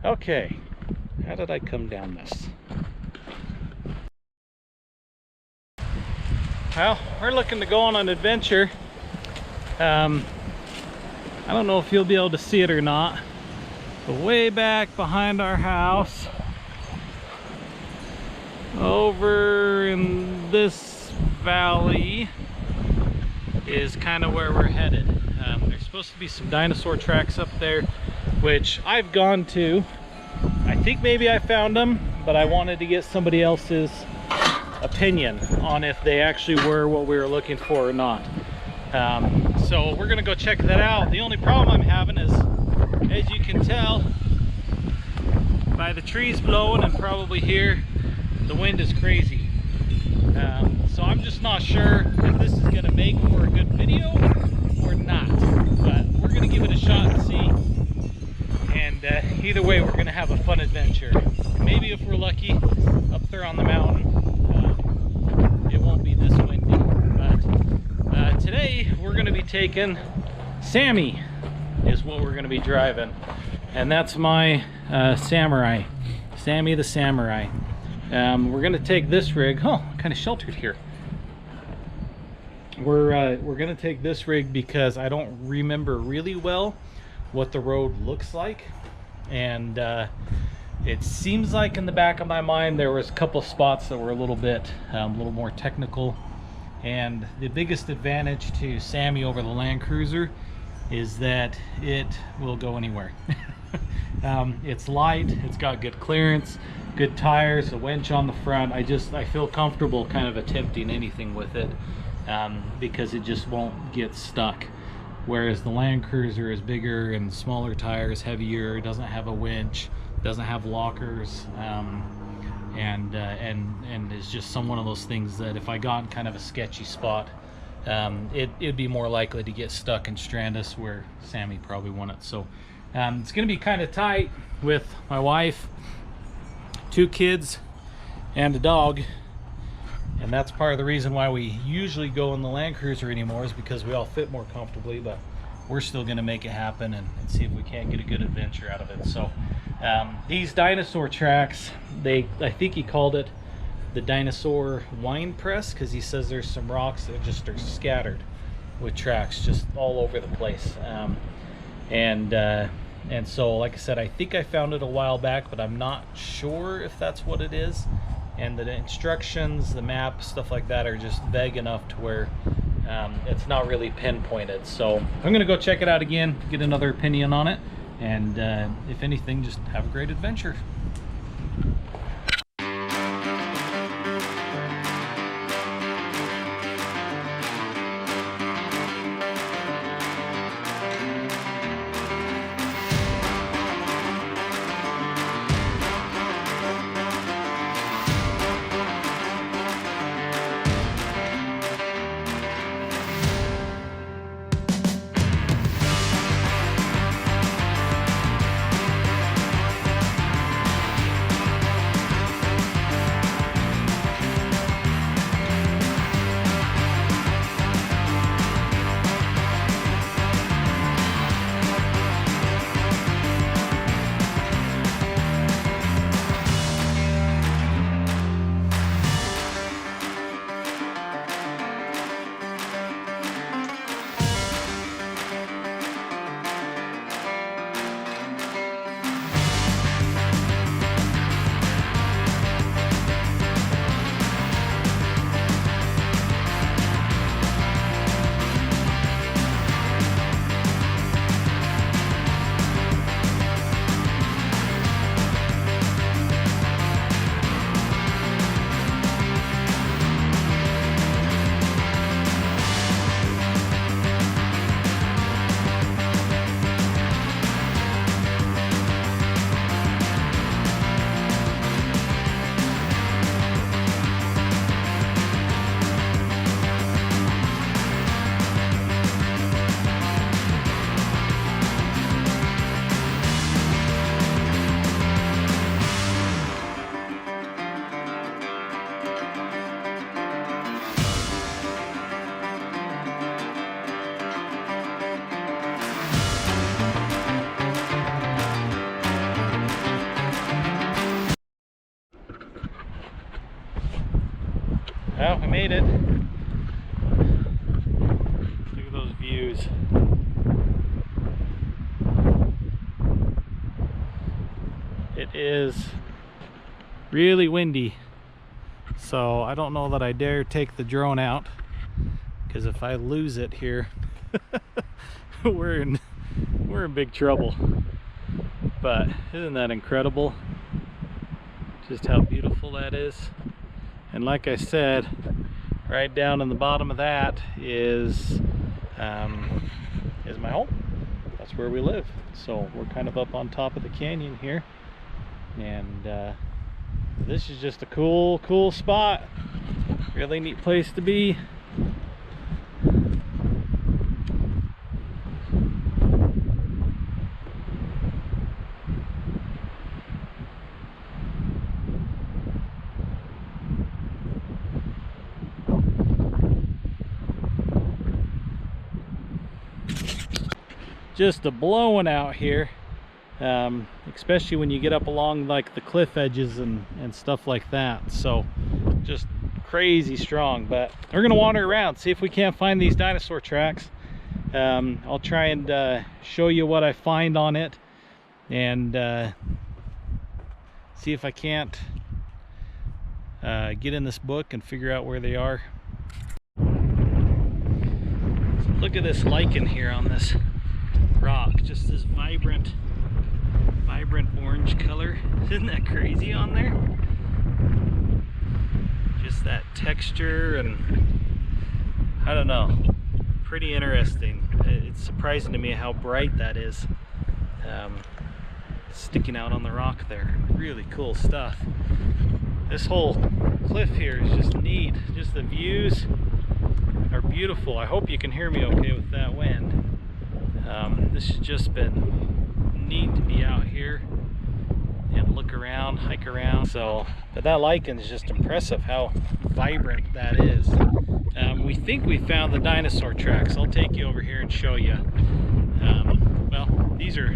Okay, how did I come down this? Well, we're looking to go on an adventure. I don't know if you'll be able to see it or not, but way back behind our house, over in this valley, is kind of where we're headed. There's supposed to be some dinosaur tracks up there, which I've gone to. I think maybe I found them, but I wanted to get somebody else's opinion on if they actually were what we were looking for or not. So we're gonna go check that out. The only problem I'm having is, as you can tell by the trees blowing and probably here, the wind is crazy. So I'm just not sure if this is gonna make for a good video or not, but we're gonna give it a shot and see. And either way, we're gonna have a fun adventure. Maybe if we're lucky up there on the mountain, it won't be this windy. But today we're gonna be taking Sammy is what we're gonna be driving, and that's my Samurai, Sammy the Samurai. We're gonna take this rig. Oh, kind of sheltered here. We're gonna take this rig because I don't remember really well what the road looks like, and it seems like in the back of my mind there was a couple spots that were a little bit a little more technical. And the biggest advantage to Sammy over the Land Cruiser is that it will go anywhere. It's light, it's got good clearance, good tires, a winch on the front. I feel comfortable kind of attempting anything with it, because it just won't get stuck. Whereas the Land Cruiser is bigger and smaller tires, heavier, doesn't have a winch, doesn't have lockers, and is just one of those things that if I got in kind of a sketchy spot, it'd be more likely to get stuck and strand us, where Sammy probably wouldn't. So it's gonna be kind of tight with my wife, 2 kids, and a dog. And that's part of the reason why we usually go in the Land Cruiser anymore, is because we all fit more comfortably. But we're still going to make it happen and see if we can't get a good adventure out of it. So these dinosaur tracks, I think he called it the Dinosaur wine press, because he says there's some rocks that just are scattered with tracks just all over the place. And so, like I said, I think I found it a while back, but I'm not sure if that's what it is. And the instructions, the map, stuff like that are just vague enough to where it's not really pinpointed. So I'm gonna go check it out again, get another opinion on it, and if anything, just have a great adventure. made it. Look at those views. It is really windy, so I don't know that I dare take the drone out, because if I lose it here, we're in big trouble. But isn't that incredible? Just how beautiful that is. And like I said, right down in the bottom of that is my home. That's where we live. So we're kind of up on top of the canyon here, and this is just a cool spot. Really neat place to be. Just a blowing out here, especially when you get up along like the cliff edges and stuff like that. So just crazy strong. But we're gonna wander around, see if we can't find these dinosaur tracks. I'll try and show you what I find on it, and see if I can't get in this book and figure out where they are. So look at this lichen here on this rock, just this vibrant orange color. Isn't that crazy on there? Just that texture, and I don't know, pretty interesting. It's surprising to me how bright that is, sticking out on the rock there. Really cool stuff. This whole cliff here is just neat. Just the views are beautiful. I hope you can hear me okay with that wind. This has just been neat to be out here and look around, hike around. So, but that lichen is just impressive how vibrant that is. We think we found the dinosaur tracks. I'll take you over here and show you. Well, these are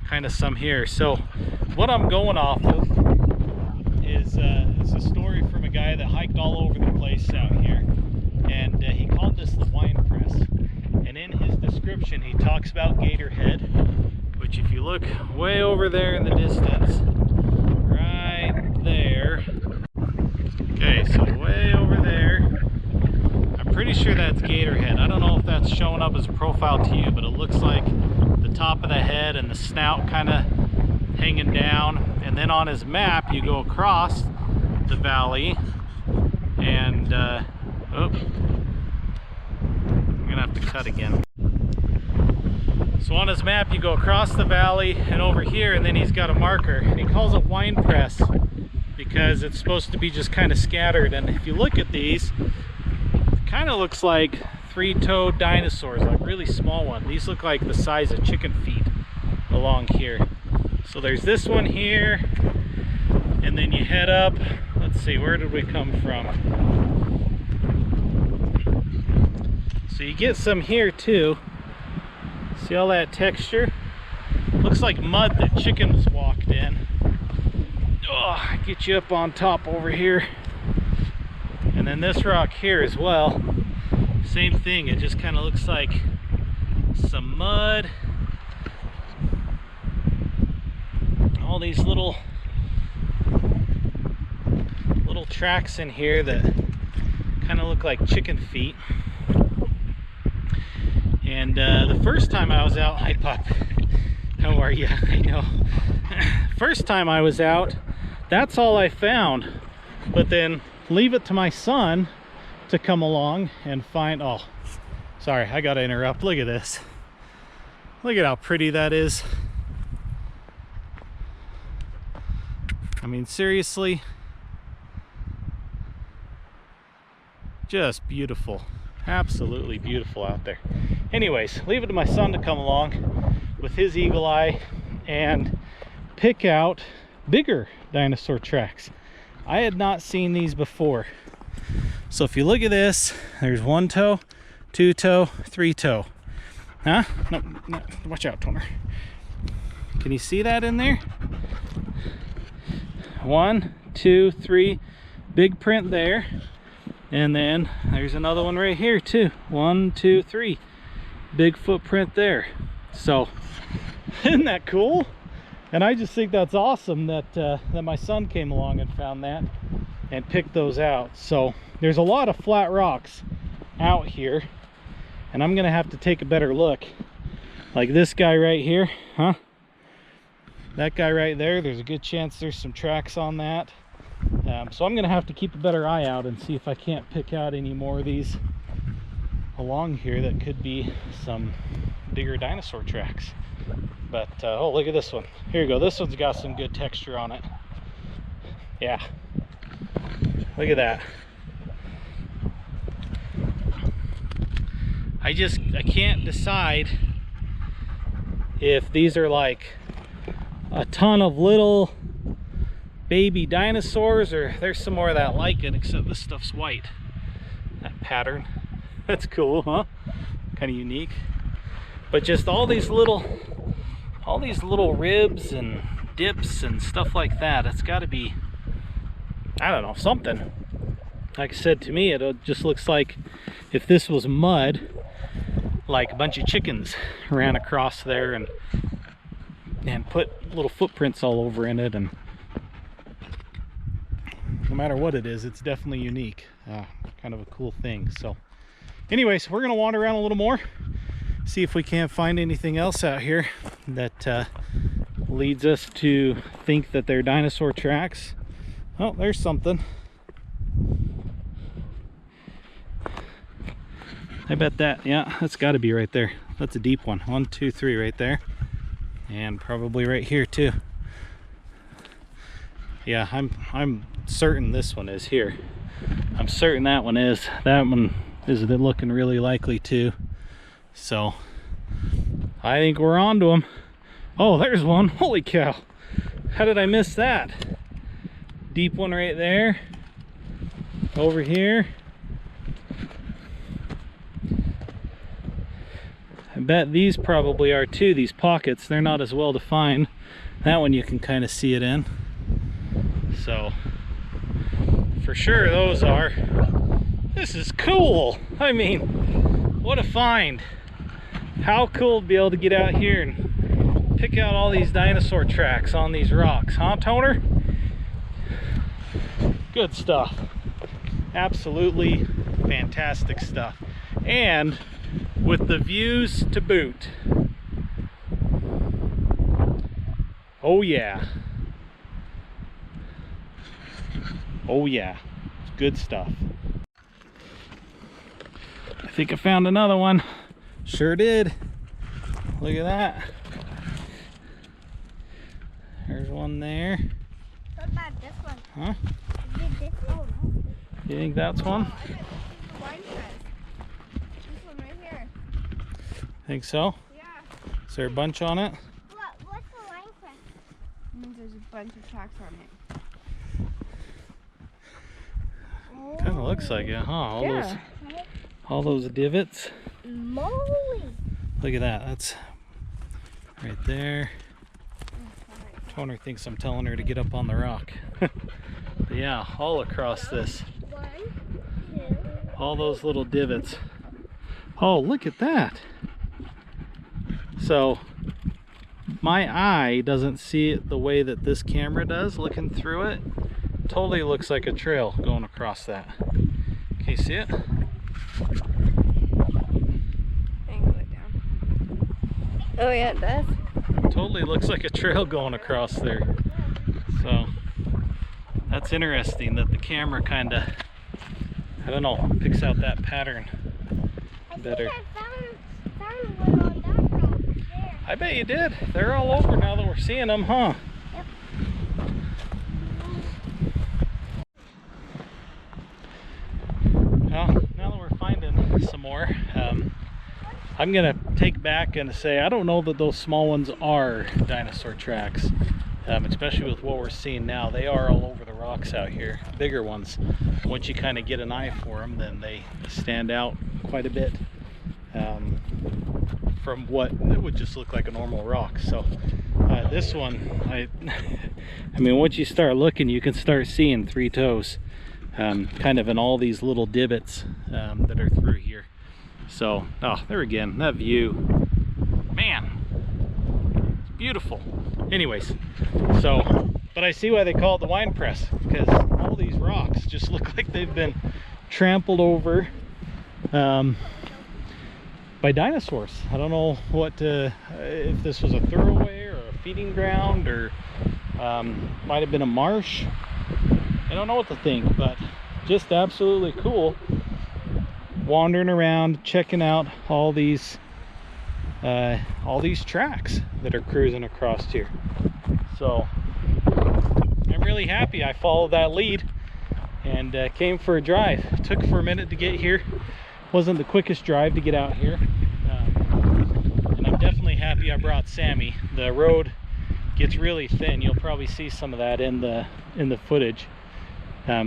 kind of some here. So what I'm going off of is it's a story from a guy that hiked all over the place out here, and he called this the wine press. And in his description, he talks about Gator Head, which if you look way over there in the distance, right there. Okay, so way over there, I'm pretty sure that's Gator Head. I don't know if that's showing up as a profile to you, but it looks like the top of the head and the snout kind of hanging down. And then on his map, you go across the valley, and have to cut again. So on his map, you go across the valley and over here, and then he's got a marker, and he calls it wine press because it's supposed to be just kind of scattered. And if you look at these, it kind of looks like three-toed dinosaurs, like really small one. These look like the size of chicken feet along here. So there's this one here, and then you head up. Let's see, where did we come from? So you get some here too. See all that texture? Looks like mud that chickens walked in. Oh, get you up on top over here. And then this rock here as well. Same thing, it just kind of looks like some mud. All these little tracks in here that kind of look like chicken feet. And the first time I was out, hi Pop, how are you? I know. First time I was out, that's all I found. But then leave it to my son to come along and find, oh, sorry, I gotta interrupt. Look at this. Look at how pretty that is. I mean, seriously, just beautiful. Absolutely beautiful out there. Anyways, leave it to my son to come along with his eagle eye and pick out bigger dinosaur tracks. I had not seen these before. So if you look at this, there's one toe, two toe, three toe. Huh? No, no, watch out, Tomer. Can you see that in there? 1, 2, 3, big print there. And then there's another one right here too. 1, 2, 3. Big footprint there. So isn't that cool? And I just think that's awesome that that my son came along and found that and picked those out. So there's a lot of flat rocks out here, and I'm gonna have to take a better look. Like this guy right here, huh? That guy right there, there's a good chance there's some tracks on that. So I'm gonna have to keep a better eye out and see if I can't pick out any more of these along here that could be some bigger dinosaur tracks. But oh, look at this one. Here you go. This one's got some good texture on it. Yeah, look at that. I can't decide if these are like a ton of little baby dinosaurs or there's some more of that like it, except this stuff's white. That pattern, that's cool, huh? Kind of unique. But just all these little ribs and dips and stuff like that, it's got to be, I don't know, something. Like I said, to me it just looks like if this was mud, like a bunch of chickens ran across there and put little footprints all over in it. And no matter what it is, it's definitely unique. Kind of a cool thing. So anyways, we're gonna wander around a little more, see if we can't find anything else out here that leads us to think that they're dinosaur tracks. Oh, there's something. I bet that, yeah, that's got to be right there. That's a deep one. 1, 2, 3 right there. And probably right here too. Yeah, I'm certain this one is here. I'm certain that one is. That one is looking really likely too. So I think we're on to them. Oh, there's one. Holy cow. How did I miss that? Deep one right there. Over here. I bet these probably are too, these pockets. They're not as well defined. That one you can kind of see it in. So for sure those are. This is cool. I mean, what a find. How cool to be able to get out here and pick out all these dinosaur tracks on these rocks, huh, Toner? Good stuff. Absolutely fantastic stuff. And with the views to boot. Oh yeah. Oh yeah. It's good stuff. I think I found another one. Sure did. Look at that. There's one there. What about this one? Huh? This one? Oh, no. You think that's one? I bet this is the wine press. This one right here. Think so? Yeah. Is there a bunch on it? What's the wine press? It means there's a bunch of tracks on it. Kind of looks like it, huh? Yeah. All those divots. Moly! Look at that. That's right there. Toner thinks I'm telling her to get up on the rock. But yeah, all across this. 1, 2. All those little divots. Oh, look at that. So my eye doesn't see it the way that this camera does looking through it. Totally looks like a trail going across that. Can you see it? Angle it down. Oh yeah, it does. Totally looks like a trail going across there. So that's interesting that the camera kind of, I don't know, picks out that pattern better. I found one on that rock there. I bet you did. They're all over now that we're seeing them, huh? Yep. Well, now that we're finding some more, I'm gonna take back and say I don't know that those small ones are dinosaur tracks, especially with what we're seeing now. They are all over the rocks out here. Bigger ones, once you kind of get an eye for them, then they stand out quite a bit from what it would just look like a normal rock. So this one, I mean, once you start looking, you can start seeing 3 toes. kind of in all these little divots that are through here. So, oh, there again, that view, man, it's beautiful. Anyways, so, but I see why they call it the wine press, because all these rocks just look like they've been trampled over by dinosaurs. I don't know what if this was a thoroughway or a feeding ground, or might have been a marsh. I don't know what to think, but just absolutely cool wandering around, checking out all these tracks that are cruising across here. So I'm really happy I followed that lead and came for a drive. It took for a minute to get here. Wasn't the quickest drive to get out here, and I'm definitely happy I brought Sammy. The road gets really thin. You'll probably see some of that in the footage.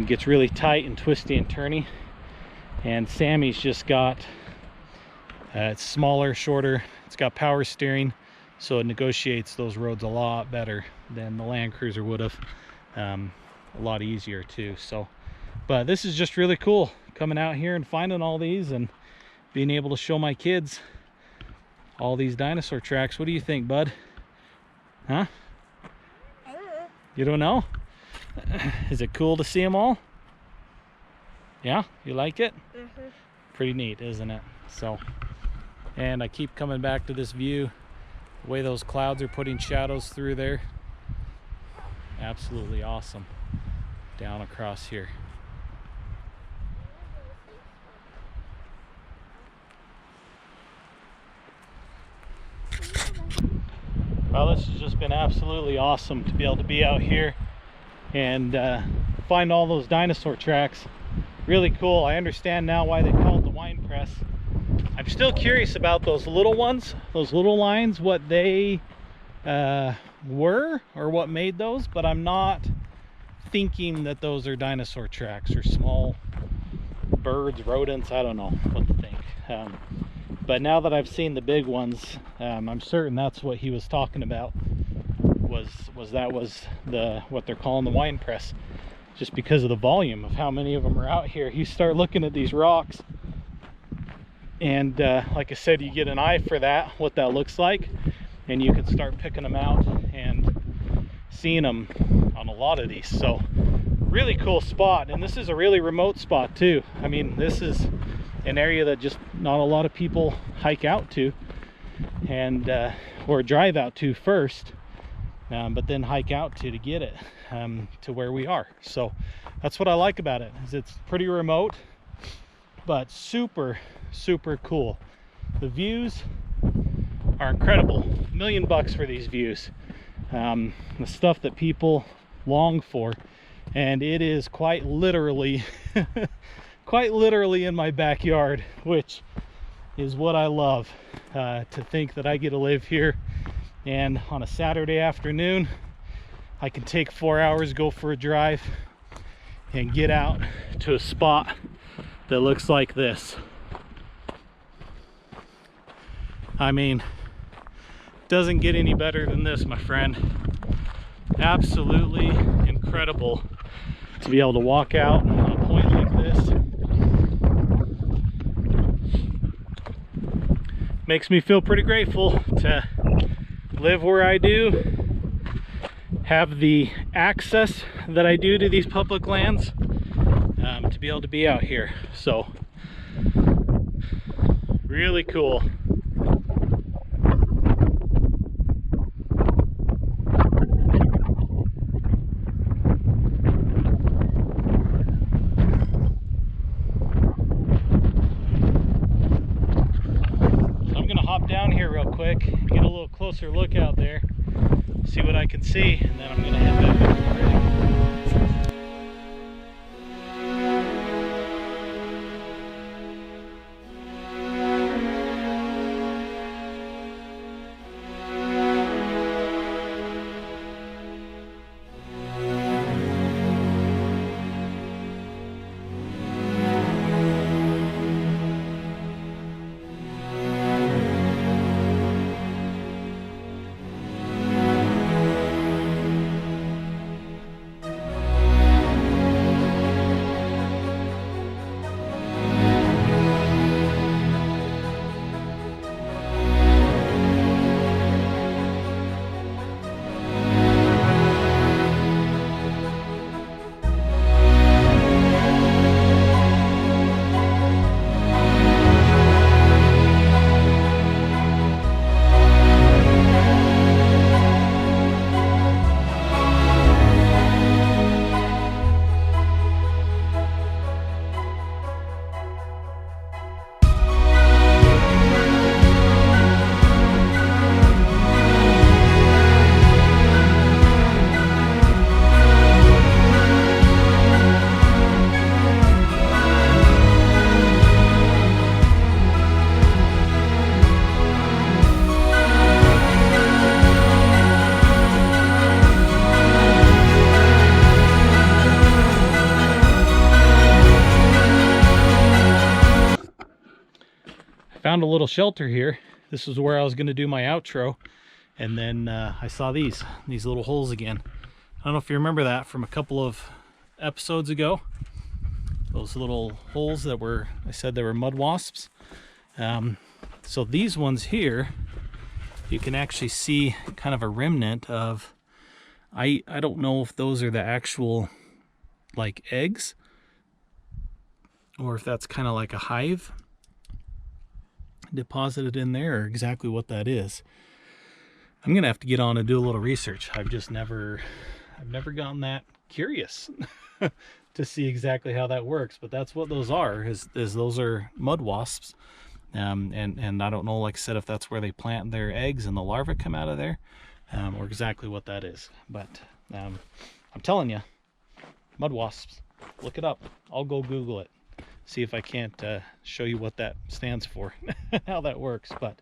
Gets really tight and twisty and turny, and Sammy's just got it's smaller, shorter. It's got power steering, so it negotiates those roads a lot better than the Land Cruiser would have. A lot easier too. So, but this is just really cool, coming out here and finding all these and being able to show my kids all these dinosaur tracks. What do you think, bud? Huh? You don't know? Is it cool to see them all? Yeah, you like it? Mm-hmm. Pretty neat, isn't it? So, and I keep coming back to this view, the way those clouds are putting shadows through there. Absolutely awesome. Down across here. Well, this has just been absolutely awesome to be able to be out here and find all those dinosaur tracks. Really cool. I understand now why they call it the wine press. I'm still curious about those little ones, those little lines, what they were or what made those, but I'm not thinking that those are dinosaur tracks or small birds, rodents. I don't know what to think. But now that I've seen the big ones, I'm certain that's what he was talking about. Was what they're calling the wine press, just because of the volume of how many of them are out here. You start looking at these rocks, and like I said, you get an eye for that, what that looks like, and you can start picking them out and seeing them on a lot of these. So really cool spot, and this is a really remote spot too. I mean, this is an area that just not a lot of people hike out to, and or drive out to first, but then hike out to get it to where we are. So that's what I like about it, is it's pretty remote, but super cool. The views are incredible. $1 million for these views. The stuff that people long for, and it is quite literally quite literally in my backyard, which is what I love. To think that I get to live here, and on a Saturday afternoon I can take 4 hours, go for a drive, and get out to a spot that looks like this. I mean, doesn't get any better than this, my friend. Absolutely incredible to be able to walk out on a point like this. Makes me feel pretty grateful to live where I do, have the access that I do to these public lands, to be able to be out here. So really cool. Down here real quick, get a little closer look out there, see what I can see, and then I'm gonna head back up to the rig. found a little shelter here. This is where I was going to do my outro, and then I saw these little holes again. I don't know if you remember that from a couple of episodes ago. Those little holes that were, I said they were mud wasps. So these ones here, you can actually see kind of a remnant of, I don't know if those are the actual like eggs, or if that's kind of like a hive deposited in there, or exactly what that is. I'm gonna have to get on and do a little research. I've never gotten that curious to see exactly how that works, but that's what those are, is those are mud wasps. And I don't know, like I said, if that's where they plant their eggs and the larvae come out of there, or exactly what that is. But I'm telling you, mud wasps, look it up. I'll go Google it, see if I can't show you what that stands for, how that works. But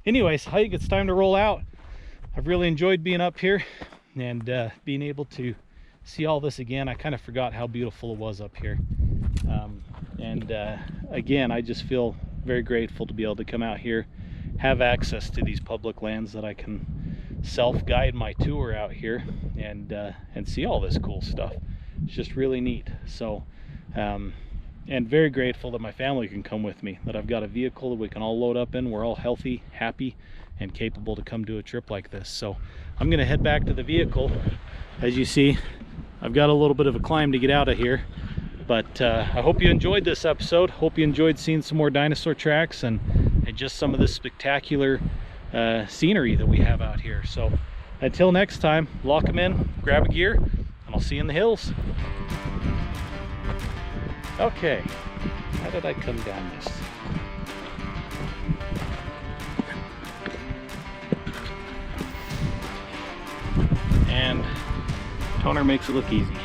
anyways, I think it's time to roll out. I've really enjoyed being up here and being able to see all this again. I kind of forgot how beautiful it was up here. Again, I just feel very grateful to be able to come out here, have access to these public lands that I can self-guide my tour out here and see all this cool stuff. It's just really neat. So, and very grateful that my family can come with me, that I've got a vehicle that we can all load up in. We're all healthy, happy, and capable to come do a trip like this. So I'm gonna head back to the vehicle. As you see, I've got a little bit of a climb to get out of here, but I hope you enjoyed this episode. Hope you enjoyed seeing some more dinosaur tracks and just some of this spectacular scenery that we have out here. So until next time, lock them in, grab a gear, and I'll see you in the hills. Okay, how did I come down this? And toner makes it look easy.